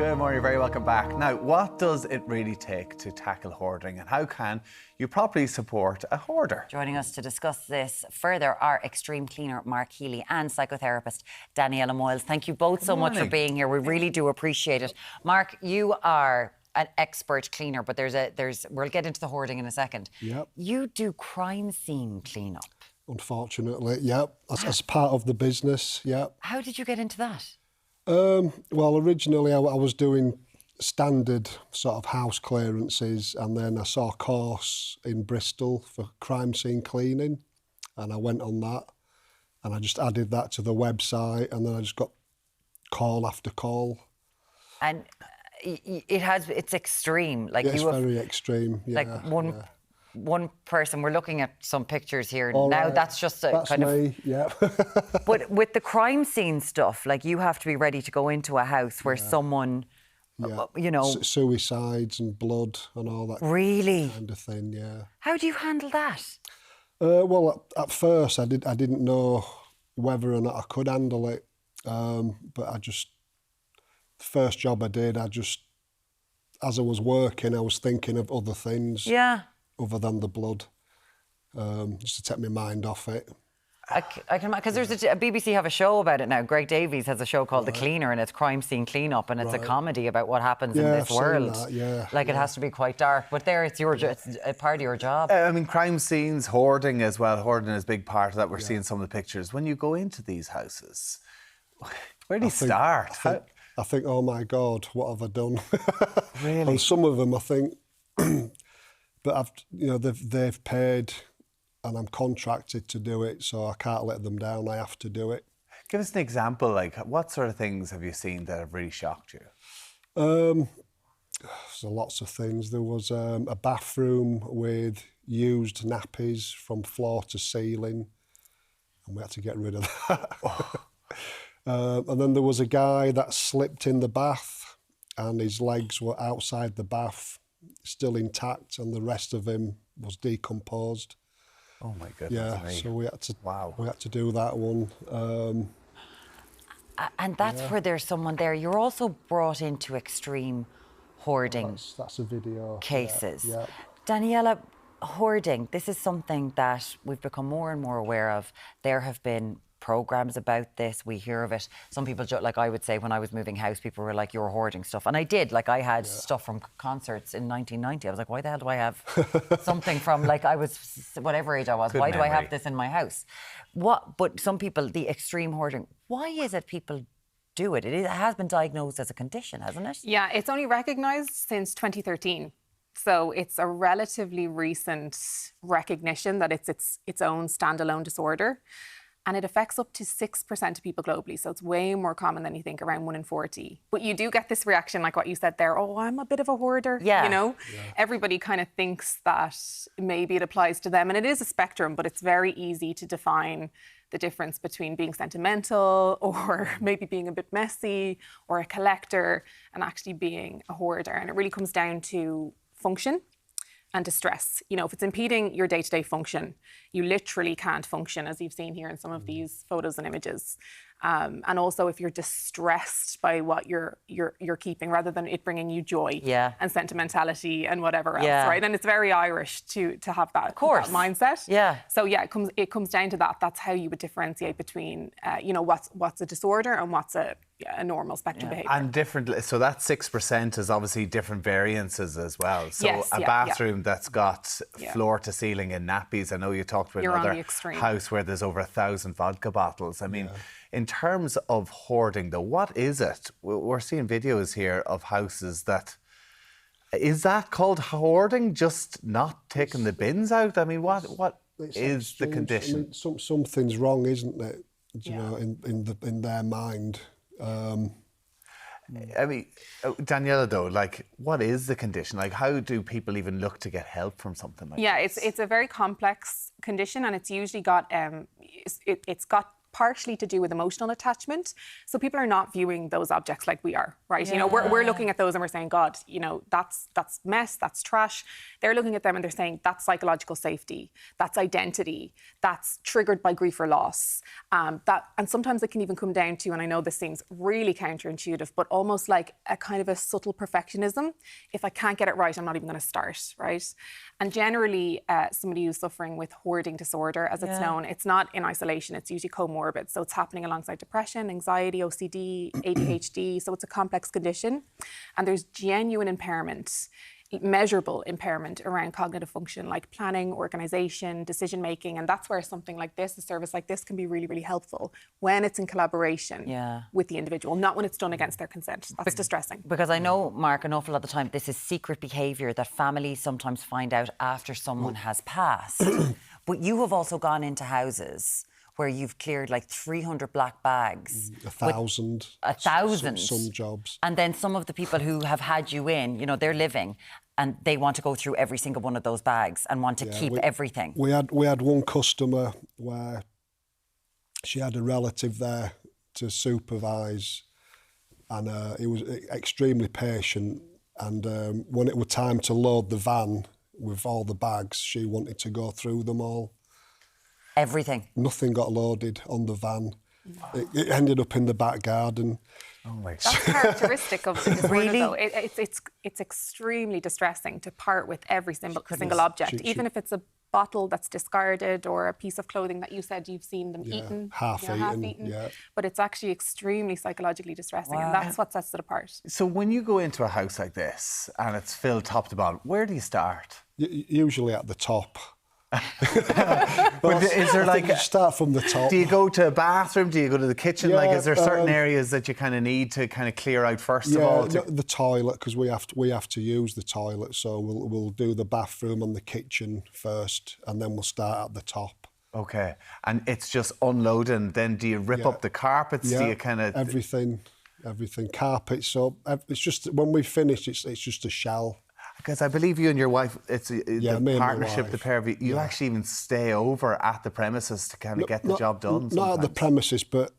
Good morning, you're very welcome back. Now, what does it really take to tackle hoarding, and how can you properly support a hoarder? Joining us to discuss this further are extreme cleaner Mark Healy and psychotherapist Daniella Moyles. Thank you both so much for being here. We really do appreciate it. Mark, you are an expert cleaner, but we'll get into the hoarding in a second. Yep. You do crime scene cleanup. Unfortunately, yep. As part of the business, yep. How did you get into that? Well, originally I was doing standard sort of house clearances, and then I saw a course in Bristol for crime scene cleaning, and I went on that, and I just added that to the website, and then I just got call after call. And it's extreme. Like it's very extreme. Yeah, like one person, we're looking at some pictures here all now. right. That's just a that's kind me, of. yeah. But with the crime scene stuff, like you have to be ready to go into a house where someone, you know, suicides and blood and all that. Really? Kind of thing. Yeah. How do you handle that? Well, at first I didn't know whether or not I could handle it, but the first job I did, as I was working, I was thinking of other things. Yeah. Other than the blood, just to take my mind off it. I can, because there's a BBC have a show about it now. Greg Davies has a show called The Cleaner, and it's crime scene cleanup, and it's a comedy about what happens in this world. It has to be quite dark, but it's a part of your job. I mean, crime scenes, hoarding as well. Hoarding is a big part of that. We're seeing some of the pictures. When you go into these houses, where do you start? I think, oh my God, what have I done? Really? And some of them, I think. But they've paid, and I'm contracted to do it, so I can't let them down. I have to do it. Give us an example. Like, what sort of things have you seen that have really shocked you? There's lots of things. There was a bathroom with used nappies from floor to ceiling, and we had to get rid of that. And then there was a guy that slipped in the bath, and his legs were outside the bath, still intact, and the rest of him was decomposed. Oh my goodness! Yeah, so we had to. Wow. We had to do that one. And that's where there's someone there. You're also brought into extreme hoarding. That's a video. Cases. Yeah. Daniella, hoarding. This is something that we've become more and more aware of. There have been programmes about this, we hear of it. Some people, like I would say, when I was moving house, people were like, you're hoarding stuff. And I did, like I had stuff from concerts in 1990. I was like, why the hell do I have something from, like I was, whatever age I was, why do I have this in my house? But some people, the extreme hoarding, why is it people do it? It has been diagnosed as a condition, hasn't it? Yeah, it's only recognised since 2013. So it's a relatively recent recognition that it's its own standalone disorder. And it affects up to 6% of people globally. So it's way more common than you think, around 1 in 40. But you do get this reaction, like what you said there, oh, I'm a bit of a hoarder, you know? Yeah. Everybody kind of thinks that maybe it applies to them. And it is a spectrum, but it's very easy to define the difference between being sentimental or maybe being a bit messy or a collector and actually being a hoarder. And it really comes down to function and distress. You know, if it's impeding your day-to-day function, you literally can't function, as you've seen here in some of these photos and images. And also if you're distressed by what you're keeping, rather than it bringing you joy and sentimentality and whatever else, right? And it's very Irish to have that, that mindset. Yeah. So yeah, it comes down to that. That's how you would differentiate between, what's a disorder and what's a normal spectrum behaviour. And different, so that 6% is obviously different variances as well. So a bathroom that's got floor to ceiling and nappies. I know you talked about another house where there's over 1,000 vodka bottles. I mean, in terms of hoarding though, what is it? We're seeing videos here of houses that, is that called hoarding? Just not taking the bins out? I mean, what is the condition? I mean, something's wrong, isn't it? You know, in their mind. I mean, Daniella, though, like, what is the condition? Like, how do people even look to get help from something like this? Yeah, it's a very complex condition, and it's usually got it's got partially to do with emotional attachment. So people are not viewing those objects like we are, right? You know, we're looking at those and we're saying, God, you know, that's mess, that's trash. They're looking at them and they're saying, that's psychological safety, that's identity, that's triggered by grief or loss. And sometimes it can even come down to, and I know this seems really counterintuitive, but almost like a kind of a subtle perfectionism. If I can't get it right, I'm not even going to start, right? And generally, somebody who's suffering with hoarding disorder, as it's known, it's not in isolation, it's usually comorbid. So it's happening alongside depression, anxiety, OCD, ADHD. So it's a complex condition. And there's genuine impairment, measurable impairment around cognitive function, like planning, organisation, decision-making. And that's where something like this, a service like this, can be really, really helpful when it's in collaboration with the individual, not when it's done against their consent. That's distressing. Because I know, Mark, an awful lot of the time, this is secret behaviour that families sometimes find out after someone has passed. But you have also gone into houses where you've cleared like 300 black bags. 1,000. 1,000. Some jobs. And then some of the people who have had you in, you know, they're living and they want to go through every single one of those bags and want to keep everything. We had one customer where she had a relative there to supervise, and he was extremely patient. And when it was time to load the van with all the bags, she wanted to go through them all. Everything. Nothing got loaded on the van. It ended up in the back garden. Oh my God. That's characteristic of the disorder, though. It's extremely distressing to part with every single object, even if it's a bottle that's discarded or a piece of clothing that you said you've seen them eaten. Half eaten. But it's actually extremely psychologically distressing, and that's what sets it apart. So when you go into a house like this and it's filled top to bottom, where do you start? Usually at the top. But is there like you start from the top? Do you go to a bathroom? Do you go to the kitchen? Like, is there certain areas that you kind of need to kind of clear out first of all? The toilet, because we have to use the toilet, so we'll do the bathroom and the kitchen first, and then we'll start at the top. Okay, and it's just unloading. Then do you rip up the carpets? Do you kind of everything, carpets up. It's just when we finish, it's just a shell. Because I believe you and your wife, it's the partnership, the pair of you, you actually even stay over at the premises to kind of get the job done. Not at the premises, but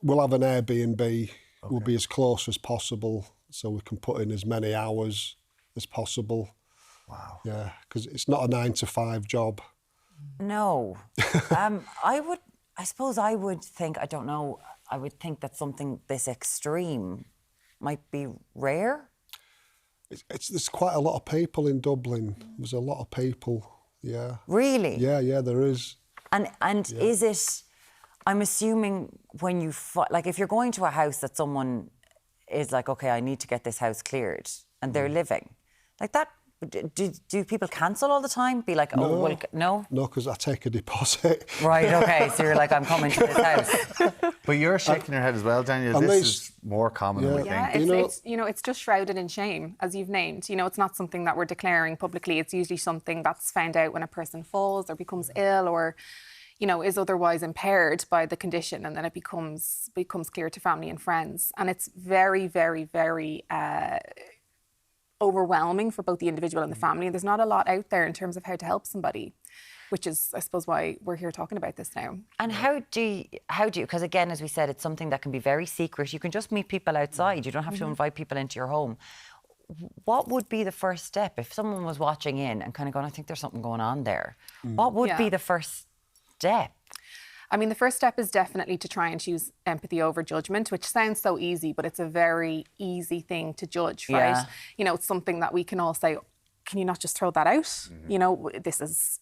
we'll have an Airbnb. We'll be as close as possible so we can put in as many hours as possible. Wow. Yeah, because it's not a 9-to-5 job. No. I would think that something this extreme might be rare. There's quite a lot of people in Dublin. There's a lot of people, yeah. Really? Yeah, there is. And is it, I'm assuming when you, like if you're going to a house that someone is like, okay, I need to get this house cleared, and they're living, like that, do people cancel all the time? Be like, oh, well, no? No, because I take a deposit. Right, okay, so you're like, I'm coming to this house. But you're shaking your head as well, Daniel. This is more common, I think. It's just shrouded in shame, as you've named. You know, it's not something that we're declaring publicly. It's usually something that's found out when a person falls or becomes ill or, you know, is otherwise impaired by the condition, and then it becomes clear to family and friends. And it's very, very, very overwhelming for both the individual and the family. And there's not a lot out there in terms of how to help somebody, which is, I suppose, why we're here talking about this now. And how do you, because again, as we said, it's something that can be very secret. You can just meet people outside. You don't have to invite people into your home. What would be the first step if someone was watching in and kind of going, I think there's something going on there? What would be the first step? I mean, the first step is definitely to try and choose empathy over judgment, which sounds so easy, but it's a very easy thing to judge, right? Yeah. You know, it's something that we can all say, can you not just throw that out? You know, this is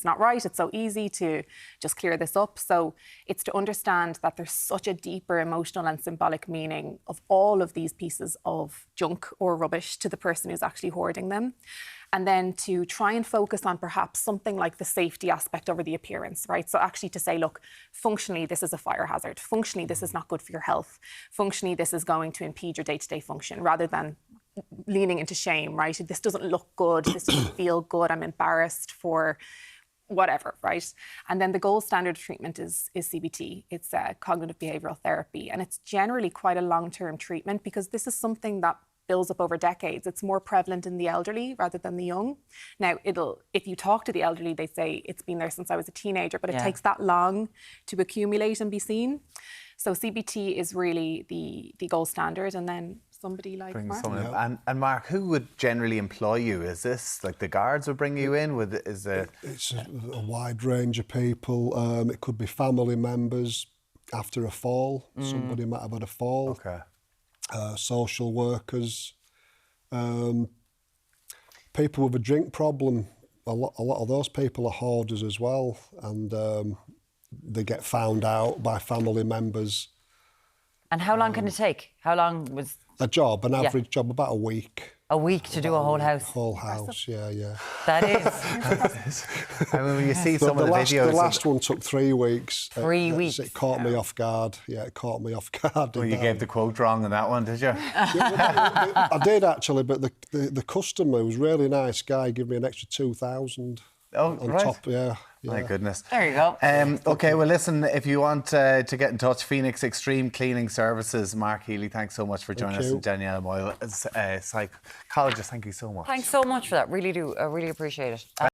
not right. It's so easy to just clear this up. So it's to understand that there's such a deeper emotional and symbolic meaning of all of these pieces of junk or rubbish to the person who's actually hoarding them. And then to try and focus on perhaps something like the safety aspect over the appearance, right? So actually to say, look, functionally, this is a fire hazard. Functionally, this is not good for your health. Functionally, this is going to impede your day-to-day function, rather than leaning into shame, right? This doesn't look good. This doesn't feel good. I'm embarrassed for whatever, right? And then the gold standard of treatment is CBT. It's cognitive behavioural therapy. And it's generally quite a long-term treatment, because this is something that builds up over decades. It's more prevalent in the elderly rather than the young. Now, if you talk to the elderly, they say it's been there since I was a teenager, but it takes that long to accumulate and be seen. So CBT is really the gold standard, and then somebody like Mark. And Mark, who would generally employ you? Is this like the guards would bring you in? It's a wide range of people. It could be family members after a fall. Somebody might have had a fall. Okay. Social workers, people with a drink problem. A lot of those people are hoarders as well, and they get found out by family members. And how long can it take? How long was an average job, about a week. A week to do a whole house? Whole house, yeah. That is. I mean, when you see some of the videos... The last one took 3 weeks. 3 weeks? It caught me off guard. Yeah, it caught me off guard. Well, you gave the quote wrong on that one, did you? I did, actually, but the customer was a really nice guy, gave me an extra 2,000 on top, yeah. My goodness. There you go. OK, well, listen, if you want to get in touch, Phoenix Extreme Cleaning Services, Mark Healy, thanks so much for joining us. And Daniella Moyles, psychologist, thank you so much. Thanks so much for that. Really do. I really appreciate it.